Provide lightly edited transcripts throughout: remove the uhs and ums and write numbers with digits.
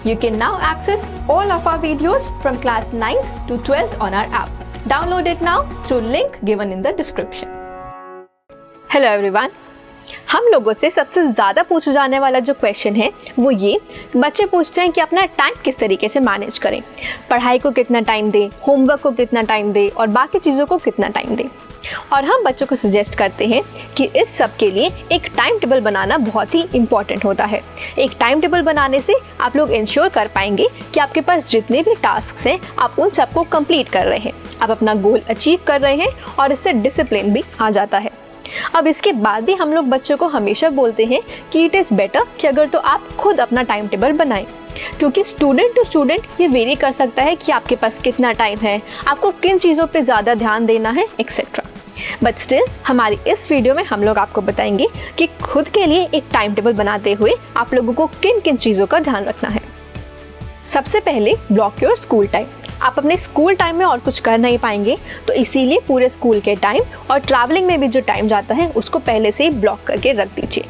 You can now access all of our videos from class 9th to 12th on our app. Download it now through link given in the description. Hello everyone. हम लोगों से सबसे ज़्यादा पूछा जाने वाला जो क्वेश्चन है वो ये, बच्चे पूछते हैं कि अपना टाइम किस तरीके से मैनेज करें, पढ़ाई को कितना टाइम दें, होमवर्क को कितना टाइम दें और बाकी चीज़ों को कितना टाइम दें। और हम बच्चों को सजेस्ट करते हैं कि इस सब के लिए एक टाइम टेबल बनाना बहुत ही इम्पॉर्टेंट होता है। एक टाइम टेबल बनाने से आप लोग इंश्योर कर पाएंगे कि आपके पास जितने भी टास्क हैं आप उन सबको कंप्लीट कर रहे हैं, आप अपना गोल अचीव कर रहे हैं और इससे डिसिप्लिन भी आ जाता है। अब इसके बाद भी हम लोग बच्चों को हमेशा बोलते हैं कि इट इज़ बेटर कि अगर तो आप खुद अपना टाइम टेबल बनाएं, क्योंकि स्टूडेंट टू स्टूडेंट ये वेरी कर सकता है कि आपके पास कितना टाइम है, आपको किन चीज़ों पे ज़्यादा ध्यान देना है एक्सेट्रा। बट स्टिल हमारी इस वीडियो में हम लोग आपको बताएंगे कि खुद के लिए एक टाइम टेबल बनाते हुए आप लोगों को किन किन चीज़ों का ध्यान रखना है। सबसे पहले ब्लॉक योर स्कूल टाइम। आप अपने स्कूल टाइम में और कुछ कर नहीं पाएंगे, तो इसीलिए पूरे स्कूल के टाइम और ट्रैवलिंग में भी जो टाइम जाता है उसको पहले से ही ब्लॉक करके रख दीजिए।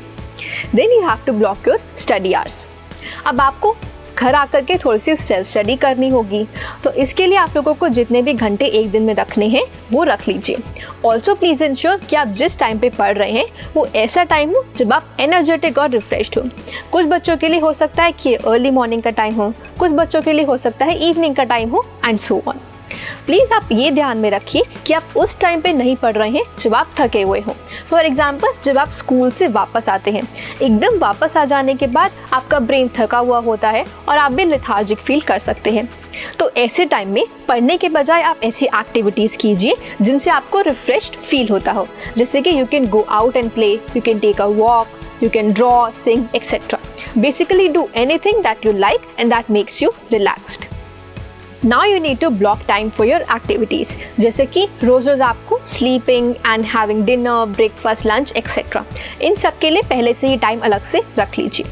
Then you have to block your study hours. अब आपको घर आकर के थोड़ी सी सेल्फ स्टडी करनी होगी, तो इसके लिए आप लोगों को जितने भी घंटे एक दिन में रखने हैं वो रख लीजिए। ऑल्सो प्लीज़ इंश्योर कि आप जिस टाइम पे पढ़ रहे हैं वो ऐसा टाइम हो जब आप एनर्जेटिक और रिफ्रेश्ड हो। कुछ बच्चों के लिए हो सकता है कि अर्ली मॉर्निंग का टाइम हो, कुछ बच्चों के लिए हो सकता है इवनिंग का टाइम हो एंड सो ऑन। प्लीज़ आप ये ध्यान में रखिए कि आप उस टाइम पे नहीं पढ़ रहे हैं जब आप थके हुए हों। फॉर एग्जाम्पल, जब आप स्कूल से वापस आते हैं, एकदम वापस आ जाने के बाद आपका ब्रेन थका हुआ होता है और आप भी लेथार्जिक फील कर सकते हैं। तो ऐसे टाइम में पढ़ने के बजाय आप ऐसी एक्टिविटीज़ कीजिए जिनसे आपको रिफ्रेश्ड फील होता हो, जैसे कि you can go out and play, you can take a walk, you can draw, sing, etc. Basically do anything that you like and that makes you relaxed. Now you need to block time for your activities, जैसे कि रोज रोज आपको sleeping and having dinner, breakfast, lunch, etc. इन सब के लिए पहले से ही time अलग से रख लीजिए.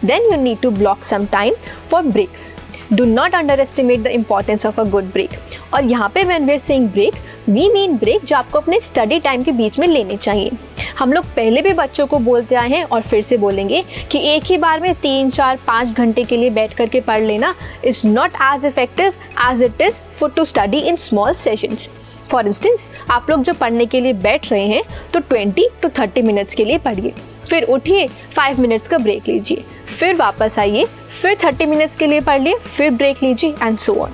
Then you need to block some time for breaks. Do not underestimate the importance of a good break. और यहाँ पे when we're saying break, we mean break जो आपको अपने study time के बीच में लेने चाहिए। हम लोग पहले भी बच्चों को बोलते आए हैं और फिर से बोलेंगे कि एक ही बार में 3, 4, 5 घंटे के लिए बैठ करके पढ़ लेना is not as effective as it is for to study in small sessions. For instance, आप लोग जब पढ़ने के लिए बैठ रहे हैं तो 20 to 30 मिनट्स के लिए पढ़िए, फिर उठिए, 5 मिनट्स का ब्रेक लीजिए, फिर वापस आइए, फिर 30 मिनट्स के लिए पढ़ लिए, फिर ब्रेक लीजिए एंड सो ऑन।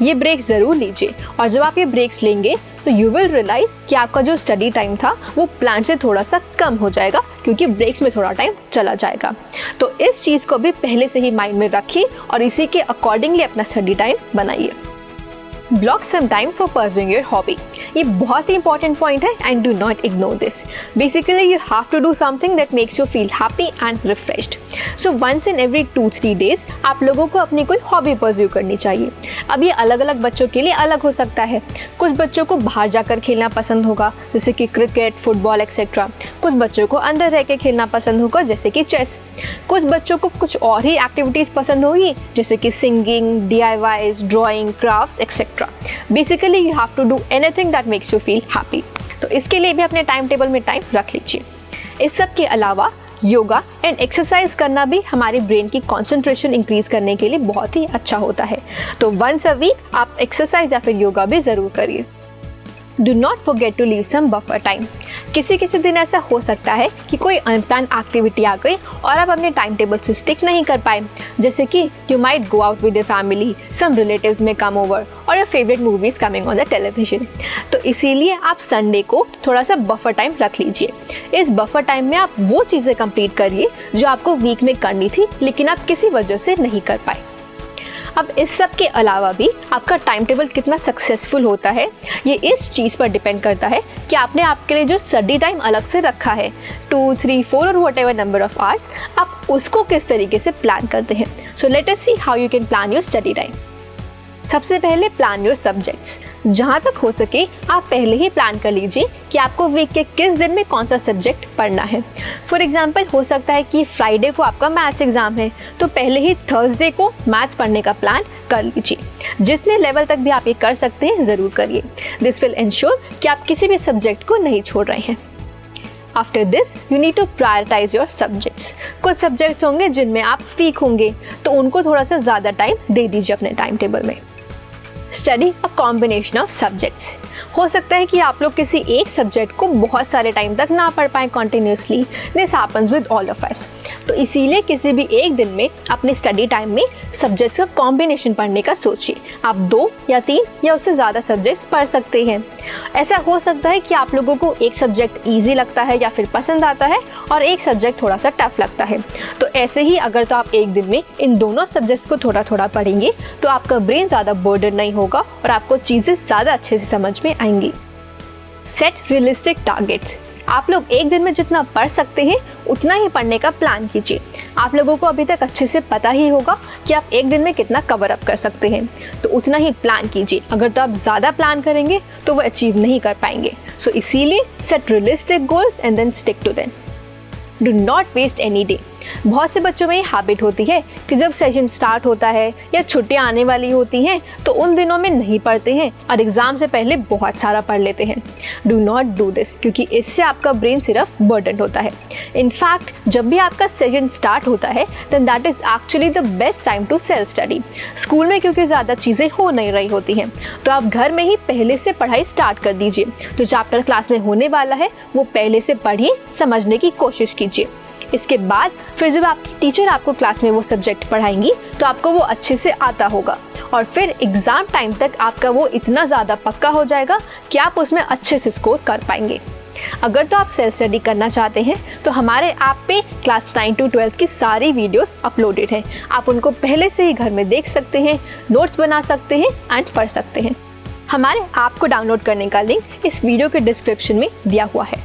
ये ब्रेक ज़रूर लीजिए और जब आप ये ब्रेक्स लेंगे तो यू विल रियलाइज़ कि आपका जो स्टडी टाइम था वो प्लान से थोड़ा सा कम हो जाएगा, क्योंकि ब्रेक्स में थोड़ा टाइम चला जाएगा। तो इस चीज़ को भी पहले से ही माइंड में रखिए और इसी के अकॉर्डिंगली अपना स्टडी टाइम बनाइए। Block some time for pursuing your hobby. ये बहुत ही इंपॉर्टेंट पॉइंट है and do not ignore this. Basically you have to do something that makes you feel happy and refreshed. So once in every 2-3 days आप लोगों को अपनी कोई hobby pursue करनी चाहिए। अब ये अलग अलग बच्चों के लिए अलग हो सकता है। कुछ बच्चों को बाहर जाकर खेलना पसंद होगा, जैसे कि क्रिकेट, फुटबॉल एक्सेट्रा। कुछ बच्चों को अंदर रह के खेलना पसंद होगा, जैसे कि चेस। कुछ बच्चों को कुछ और ही एक्टिविटीज़ पसंद होगी, जैसे कि singing, DIYs, drawing, crafts etcetera. Basically you have to do anything that makes you feel happy. तो इसके लिए भी अपने टाइम टेबल में टाइम रख लीजिए। इस सब के अलावा योगा एंड एक्सरसाइज करना भी हमारे ब्रेन की कंसंट्रेशन इंक्रीज करने के लिए बहुत ही अच्छा होता है। तो वंस अ वीक आप एक्सरसाइज या फिर योगा भी ज़रूर करिए। Do not forget to leave some buffer time. किसी किसी दिन ऐसा हो सकता है कि कोई अनप्लान एक्टिविटी आ गई और आप अपने टाइम टेबल से स्टिक नहीं कर पाए, जैसे कि you might go out with your family, some relatives may come over और your favourite movies coming on the television. तो इसीलिए आप संडे को थोड़ा सा बफर टाइम रख लीजिए। इस बफर टाइम में आप वो चीज़ें कंप्लीट करिए जो आपको वीक में करनी थी लेकिन आप किसी वजह से नहीं कर पाए। अब इस सब के अलावा भी आपका टाइम टेबल कितना सक्सेसफुल होता है ये इस चीज़ पर डिपेंड करता है कि आपने आपके लिए जो स्टडी टाइम अलग से रखा है 2, 3, 4 और what ever number of hours, आप उसको किस तरीके से प्लान करते हैं। So let us see how you can plan your study time. सबसे पहले प्लान योर सब्जेक्ट्स। जहाँ तक हो सके आप पहले ही प्लान कर लीजिए कि आपको वीक के किस दिन में कौन सा सब्जेक्ट पढ़ना है। फॉर एग्जांपल हो सकता है कि फ्राइडे को आपका मैथ्स एग्जाम है, तो पहले ही थर्सडे को मैथ्स पढ़ने का प्लान कर लीजिए। जितने लेवल तक भी आप ये कर सकते हैं ज़रूर करिए। दिस विल इंश्योर कि आप किसी भी सब्जेक्ट को नहीं छोड़ रहे हैं। After this you need to prioritise your subjects. कुछ सब्जेक्ट्स होंगे जिनमें आप वीक होंगे, तो उनको थोड़ा सा ज़्यादा टाइम दे दीजिए अपने टाइम टेबल में। Study a combination of subjects. हो सकता है कि आप लोग किसी एक सब्जेक्ट को बहुत सारे टाइम तक ना पढ़ पाएँ continuously. This happens with all of us. तो इसीलिए किसी भी एक दिन में अपने स्टडी टाइम में सब्जेक्ट्स का कॉम्बिनेशन पढ़ने का सोचिए। आप 2 या 3 या उससे ज़्यादा सब्जेक्ट्स पढ़ सकते हैं। ऐसा हो सकता है कि आप लोगों को एक सब्जेक्ट ईजी लगता है या फिर पसंद आता है और एक सब्जेक्ट थोड़ा सा टफ लगता है। तो ऐसे ही अगर तो आप एक दिन में इन दोनों सब्जेक्ट्स को थोड़ा थोड़ा पढ़ेंगे तो आपका ब्रेन ज़्यादा बर्डन नहीं होगा और आपको चीज़ें ज़्यादा अच्छे से समझ में आएंगी। Set realistic targets. आप लोग एक दिन में जितना पढ़ सकते हैं उतना ही पढ़ने का प्लान कीजिए। आप लोगों को अभी तक अच्छे से पता ही होगा कि आप एक दिन में कितना कवर अप कर सकते हैं, तो उतना ही प्लान कीजिए। अगर तो आप ज़्यादा प्लान करेंगे तो वो अचीव नहीं कर पाएंगे। सो इसीलिए set realistic goals and then stick to them. Do not waste any day. बहुत से बच्चों में ये हैबिट होती है कि जब सेशन स्टार्ट होता है या छुट्टियां आने वाली होती हैं तो उन दिनों में नहीं पढ़ते हैं और एग्ज़ाम से पहले बहुत सारा पढ़ लेते हैं। डू नॉट डू दिस, क्योंकि इससे आपका ब्रेन सिर्फ बर्डन होता है। इनफैक्ट जब भी आपका सेशन स्टार्ट होता है then that is actually the best time to self study. School में क्योंकि ज़्यादा चीज़ें हो नहीं रही होती हैं, तो आप घर में ही पहले से पढ़ाई स्टार्ट कर दीजिए। जो चैप्टर क्लास में होने वाला है वो पहले से पढ़िए, समझने की कोशिश कीजिए। इसके बाद फिर जब आपकी टीचर आपको क्लास में वो सब्जेक्ट पढ़ाएंगी तो आपको वो अच्छे से आता होगा और फिर एग्ज़ाम टाइम तक आपका वो इतना ज़्यादा पक्का हो जाएगा कि आप उसमें अच्छे से स्कोर कर पाएंगे। अगर तो आप सेल्फ स्टडी करना चाहते हैं तो हमारे ऐप पे क्लास 9 to 12 की सारी वीडियोस अपलोडेड हैं। आप उनको पहले से ही घर में देख सकते हैं, नोट्स बना सकते हैं एंड पढ़ सकते हैं। हमारे ऐप को डाउनलोड करने का लिंक इस वीडियो के डिस्क्रिप्शन में दिया हुआ है।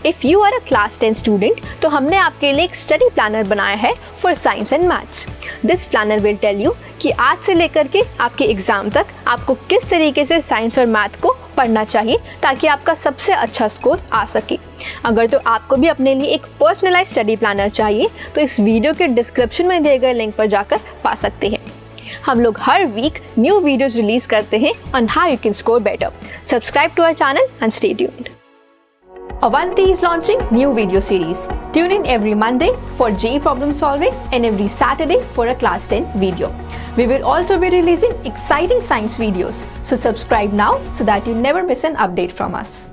If you are a class 10 student तो हमने आपके लिए एक स्टडी प्लानर बनाया है for science and maths. This planner will tell you कि आज से लेकर के आपके एग्ज़ाम तक आपको किस तरीके से साइंस और मैथ को पढ़ना चाहिए ताकि आपका सबसे अच्छा स्कोर आ सके। अगर तो आपको भी अपने लिए एक पर्सनलाइज स्टडी प्लानर चाहिए तो इस वीडियो के डिस्क्रिप्शन में दिए गए लिंक पर जाकर पा सकते हैं। हम लोग हर वीक न्यू वीडियोज़ रिलीज करते हैं on how you can score better. Subscribe to our channel and stay tuned. Avanti is launching new video series. Tune in every Monday for JEE problem solving and every Saturday for a class 10 video. We will also be releasing exciting science videos. So subscribe now so that you never miss an update from us.